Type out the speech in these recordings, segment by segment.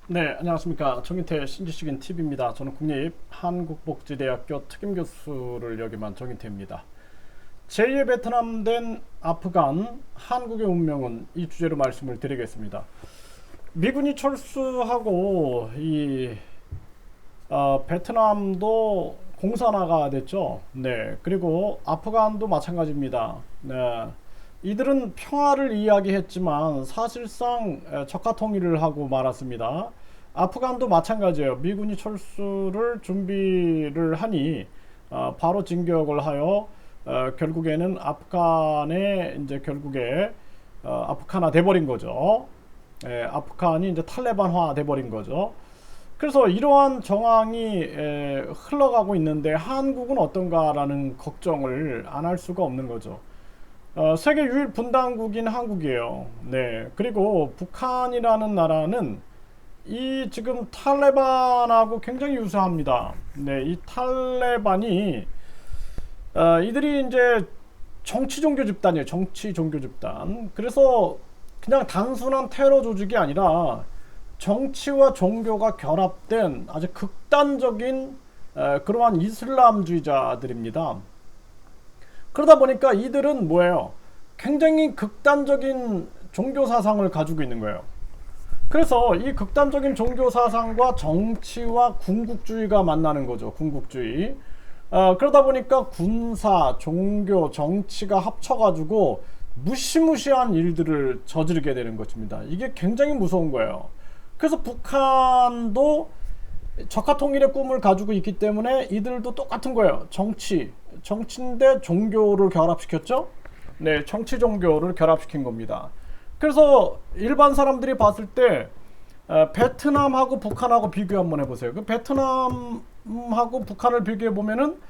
네, 안녕하십니까. 정인태 신지식인 TV입니다. 저는 국립 한국복지대학교 특임교수를 역임한 정인태입니다. 제2의 베트남 된 아프간, 한국의 운명은 이 주제로 말씀을 드리겠습니다. 미군이 철수하고 베트남도 공산화가 됐죠. 네, 그리고 아프간도 마찬가지입니다. 네, 이들은 평화를 이야기했지만 사실상 적화 통일을 하고 말았습니다. 아프간도 마찬가지예요. 미군이 철수를 준비를 하니 바로 진격을 하여 결국에는 아프간에 이제 결국에 아프간화 돼버린 거죠. 아프간이 이제 탈레반화 돼버린 거죠. 그래서 이러한 정황이 흘러가고 있는데 한국은 어떤가라는 걱정을 안 할 수가 없는 거죠. 세계 유일 분단국인 한국이에요. 네. 그리고 북한이라는 나라는 이 지금 탈레반하고 굉장히 유사합니다. 네. 이 탈레반이 이들이 이제 정치 종교 집단이에요. 정치 종교 집단. 그래서 그냥 단순한 테러 조직이 아니라 정치와 종교가 결합된 아주 극단적인 그러한 이슬람주의자들입니다. 그러다 보니까 이들은 뭐예요? 굉장히 극단적인 종교 사상을 가지고 있는 거예요. 그래서 이 극단적인 종교 사상과 정치와 군국주의가 만나는 거죠. 군국주의. 그러다 보니까 군사, 종교, 정치가 합쳐가지고 무시무시한 일들을 저지르게 되는 것입니다. 이게 굉장히 무서운 거예요. 그래서 북한도 적화 통일의 꿈을 가지고 있기 때문에 이들도 똑같은 거예요. 정치인데 종교를 결합시켰죠. 네, 정치 종교를 결합시킨 겁니다. 그래서 일반 사람들이 봤을 때 베트남하고 북한하고 비교 한번 해보세요. 그 베트남하고 북한을 비교해 보면은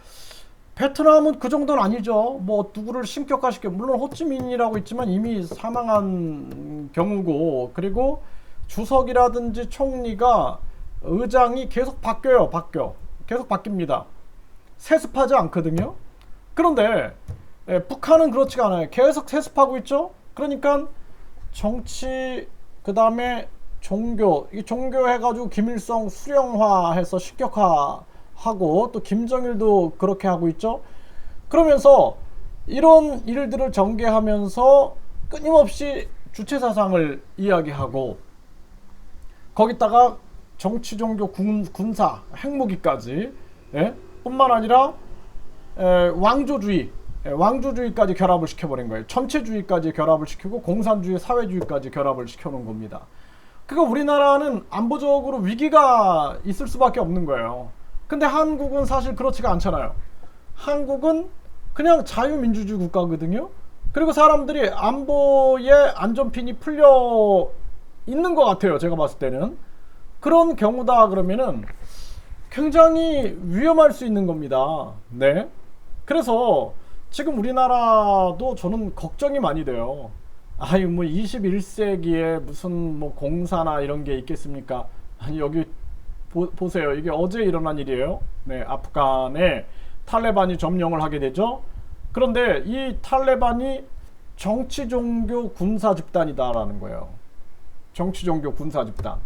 베트남은 그 정도는 아니죠. 뭐 누구를 신격화시켜 물론 호찌민이라고 있지만 이미 사망한 경우고, 그리고 주석이라든지 총리가 의장이 계속 바뀌어요. 계속 바뀝니다. 세습하지 않거든요. 그런데 북한은 그렇지가 않아요. 계속 세습하고 있죠. 그러니까 정치, 그 다음에 종교, 이 종교 해가지고 김일성 수령화해서 신격화하고 또 김정일도 그렇게 하고 있죠. 그러면서 이런 일들을 전개하면서 끊임없이 주체 사상을 이야기하고 거기다가 정치, 종교, 군사, 핵무기까지, 뿐만 아니라 왕조주의까지 결합을 시켜버린 거예요. 전체주의까지 결합을 시키고 공산주의, 사회주의까지 결합을 시켜놓은 겁니다. 그러니까 우리나라는 안보적으로 위기가 있을 수밖에 없는 거예요. 근데 한국은 사실 그렇지가 않잖아요. 한국은 그냥 자유민주주의 국가거든요. 그리고 사람들이 안보에 안전핀이 풀려 있는 것 같아요. 제가 봤을 때는. 그런 경우다 그러면은 굉장히 위험할 수 있는 겁니다. 네. 그래서 지금 우리나라도 저는 걱정이 많이 돼요. 아니 뭐 21세기에 무슨 뭐 공사나 이런 게 있겠습니까? 아니 여기 보세요. 이게 어제 일어난 일이에요. 네, 아프간에 탈레반이 점령을 하게 되죠. 그런데 이 탈레반이 정치, 종교, 군사 집단이다라는 거예요. 정치, 종교, 군사 집단.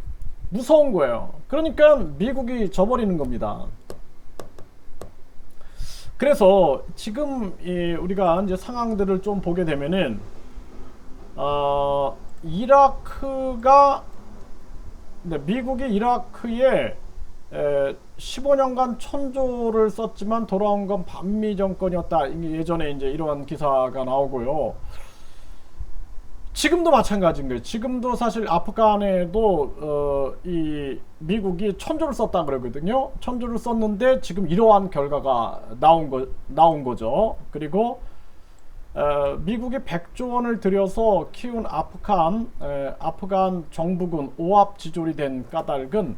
무서운 거예요. 그러니까 미국이 져버리는 겁니다. 그래서 지금 우리가 이제 상황들을 좀 보게 되면은 이라크가, 네, 미국이 이라크에 15년간 천조를 썼지만 돌아온 건 반미 정권이었다. 예전에 이제 이러한 기사가 나오고요. 지금도 마찬가지인 거예요. 지금도 사실 아프간에도 이 미국이 천조를 썼다 그러거든요. 천조를 썼는데 지금 이러한 결과가 나온 거죠. 그리고 미국이 100조 원을 들여서 키운 아프간 정부군 오합지졸이 된 까닭은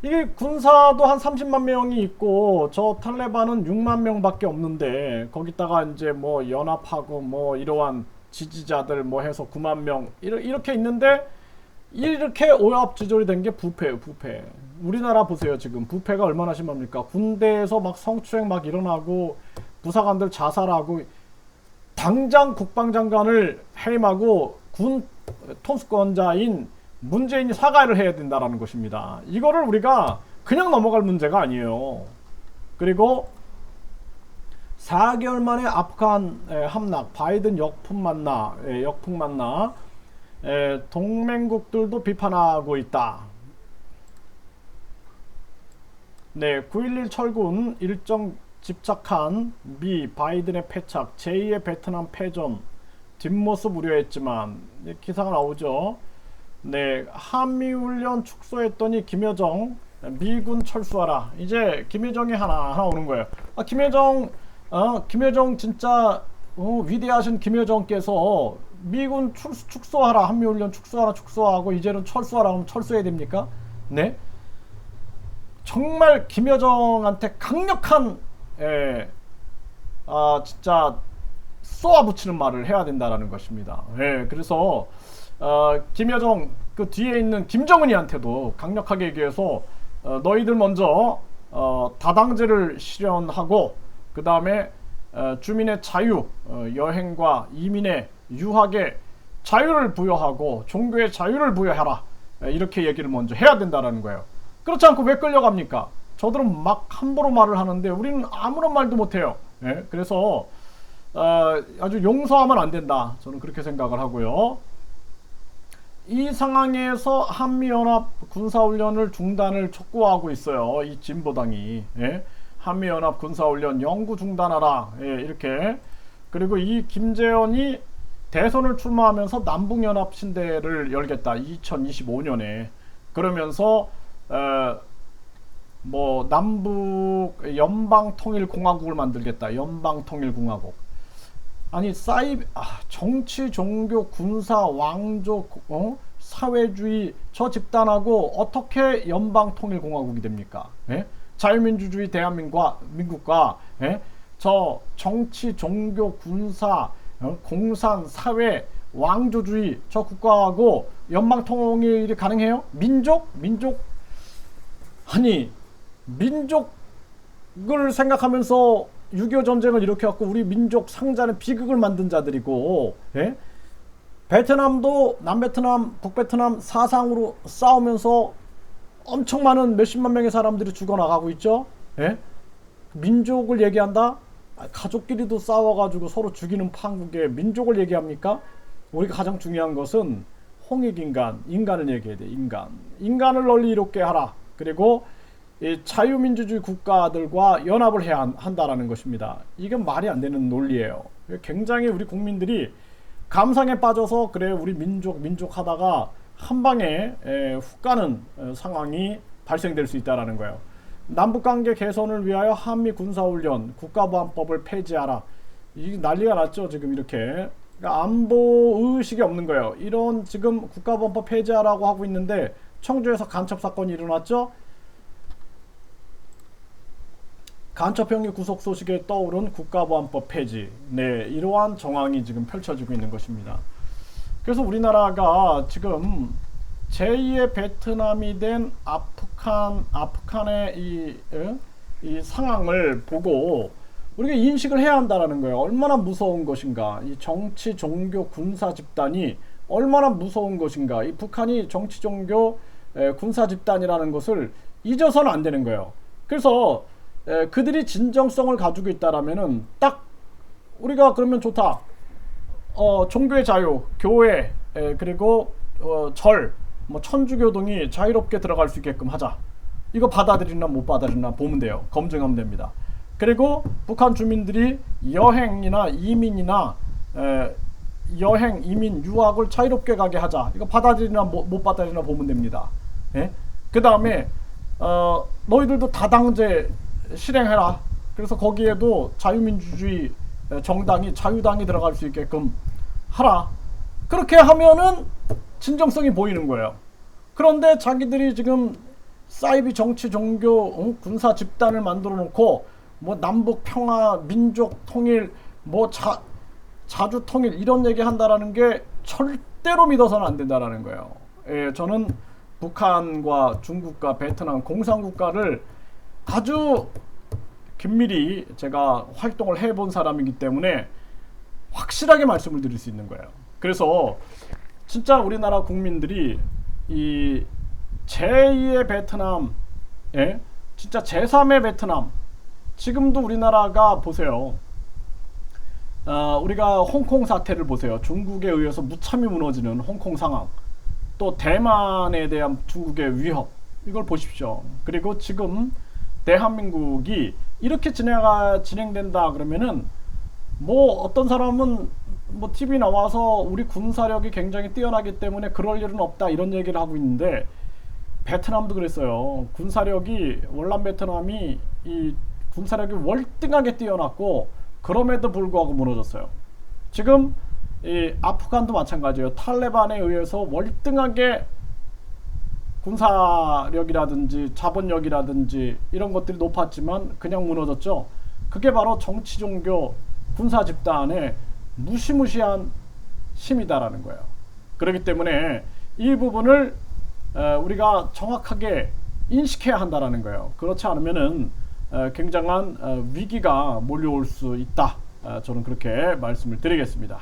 이게 군사도 한 30만 명이 있고 저 탈레반은 6만 명밖에 없는데 거기다가 이제 뭐 연합하고 뭐 이러한 지지자들 뭐 해서 9만 명 이렇게 있는데 이렇게 오합지졸이 된 게 부패예요. 부패. 우리나라 보세요. 지금 부패가 얼마나 심합니까? 군대에서 막 성추행 막 일어나고 부사관들 자살하고 당장 국방장관을 해임하고 군 통수권자인 문재인이 사과를 해야 된다라는 것입니다. 이거를 우리가 그냥 넘어갈 문제가 아니에요. 그리고 4개월 만에 아프간 함락, 바이든 역풍 만나, 동맹국들도 비판하고 있다. 네, 9.11 철군 일정 집착한 미 바이든의 패착, 제2의 베트남 패전 뒷모습 우려했지만 기사가 나오죠. 네, 한미훈련 축소했더니 김여정 미군 철수하라. 이제 김여정이 하나 오는 거예요. 김여정 진짜 위대하신 김여정께서 미군 축소하라, 한미훈련 축소하고 이제는 철수하라 하면 철수해야 됩니까? 네, 정말 김여정한테 강력한 진짜 쏘아붙이는 말을 해야 된다라는 것입니다. 그래서 김여정 그 뒤에 있는 김정은이한테도 강력하게 얘기해서 너희들 먼저 다당제를 실현하고 그 다음에 주민의 자유, 여행과 이민의 유학의 자유를 부여하고 종교의 자유를 부여해라. 이렇게 얘기를 먼저 해야 된다라는 거예요. 그렇지 않고 왜 끌려갑니까? 저들은 막 함부로 말을 하는데 우리는 아무런 말도 못해요. 그래서 아주 용서하면 안 된다. 저는 그렇게 생각을 하고요. 이 상황에서 한미연합 군사훈련을 중단을 촉구하고 있어요. 이 진보당이. 한미연합 군사훈련 영구 중단하라. 이렇게. 그리고 이 김재현이 대선을 출마하면서 남북연합 신대를 열겠다. 2025년에. 그러면서 뭐 남북 연방통일공화국을 만들겠다. 연방통일공화국. 아니 정치, 종교, 군사, 왕조, 사회주의 저 집단하고 어떻게 연방통일공화국이 됩니까? 자유민주주의 대한민국과 저 정치, 종교, 군사, 공산, 사회, 왕조주의 저 국가하고 연방통일이 가능해요? 아니 민족을 생각하면서 6.25 전쟁을 일으켜갖고 우리 민족 상자는 비극을 만든 자들이고, 베트남도 남베트남, 북베트남 사상으로 싸우면서 엄청 많은 몇십만 명의 사람들이 죽어나가고 있죠. 민족을 얘기한다? 가족끼리도 싸워가지고 서로 죽이는 판국에 민족을 얘기합니까? 우리가 가장 중요한 것은 홍익인간, 인간을 얘기해야 돼. 인간을 널리 이롭게 하라. 그리고 이 자유민주주의 국가들과 연합을 해야 한다라는 것입니다. 이건 말이 안 되는 논리예요. 굉장히 우리 국민들이 감상에 빠져서 그래 우리 민족 하다가 한 방에 훅 가는 상황이 발생될 수 있다라는 거예요. 남북관계 개선을 위하여 한미 군사훈련, 국가보안법을 폐지하라. 이게 난리가 났죠. 지금 이렇게. 그러니까 안보 의식이 없는 거예요. 이런 지금 국가보안법 폐지하라고 하고 있는데 청주에서 간첩 사건이 일어났죠. 간첩형의 구속 소식에 떠오른 국가보안법 폐지. 네, 이러한 정황이 지금 펼쳐지고 있는 것입니다. 그래서 우리나라가 지금 제2의 베트남이 된 아프간의 이 상황을 보고 우리가 인식을 해야 한다라는 거예요. 얼마나 무서운 것인가. 이 정치, 종교, 군사 집단이 얼마나 무서운 것인가. 이 북한이 정치, 종교, 군사 집단이라는 것을 잊어서는 안 되는 거예요. 그래서 그들이 진정성을 가지고 있다라면은 딱 우리가 그러면 좋다. 종교의 자유, 교회, 그리고 절, 뭐 천주교동이 자유롭게 들어갈 수 있게끔 하자. 이거 받아들이나 못 받아들이나 보면 돼요. 검증하면 됩니다. 그리고 북한 주민들이 여행이나 이민이나 여행, 이민, 유학을 자유롭게 가게 하자. 이거 받아들이나 못 받아들이나 보면 됩니다. 그 다음에 너희들도 다당제 실행해라. 그래서 거기에도 자유민주주의 정당이 자유당이 들어갈 수 있게끔 하라. 그렇게 하면은 진정성이 보이는 거예요. 그런데 자기들이 지금 사이비 정치, 종교, 군사 집단을 만들어 놓고 뭐 남북 평화, 민족 통일, 뭐 자주 통일 이런 얘기 한다라는 게 절대로 믿어서는 안 된다라는 거예요. 저는 북한과 중국과 베트남 공산국가를 아주 긴밀히 제가 활동을 해본 사람이기 때문에 확실하게 말씀을 드릴 수 있는 거예요. 그래서 진짜 우리나라 국민들이 이 제2의 베트남, 예? 진짜 제3의 베트남. 지금도 우리나라가 보세요. 우리가 홍콩 사태를 보세요. 중국에 의해서 무참히 무너지는 홍콩 상황. 또 대만에 대한 중국의 위협. 이걸 보십시오. 그리고 지금 대한민국이 이렇게 진행된다 그러면은 뭐 어떤 사람은 뭐 TV 나와서 우리 군사력이 굉장히 뛰어나기 때문에 그럴 일은 없다 이런 얘기를 하고 있는데 베트남도 그랬어요. 군사력이 월남 베트남이 이 군사력이 월등하게 뛰어났고 그럼에도 불구하고 무너졌어요. 지금 이 아프간도 마찬가지예요. 탈레반에 의해서 월등하게 군사력이라든지 자본력이라든지 이런 것들이 높았지만 그냥 무너졌죠. 그게 바로 정치, 종교, 군사 집단의 무시무시한 힘이다라는 거예요. 그렇기 때문에 이 부분을 우리가 정확하게 인식해야 한다라는 거예요. 그렇지 않으면은 굉장한 위기가 몰려올 수 있다. 저는 그렇게 말씀을 드리겠습니다.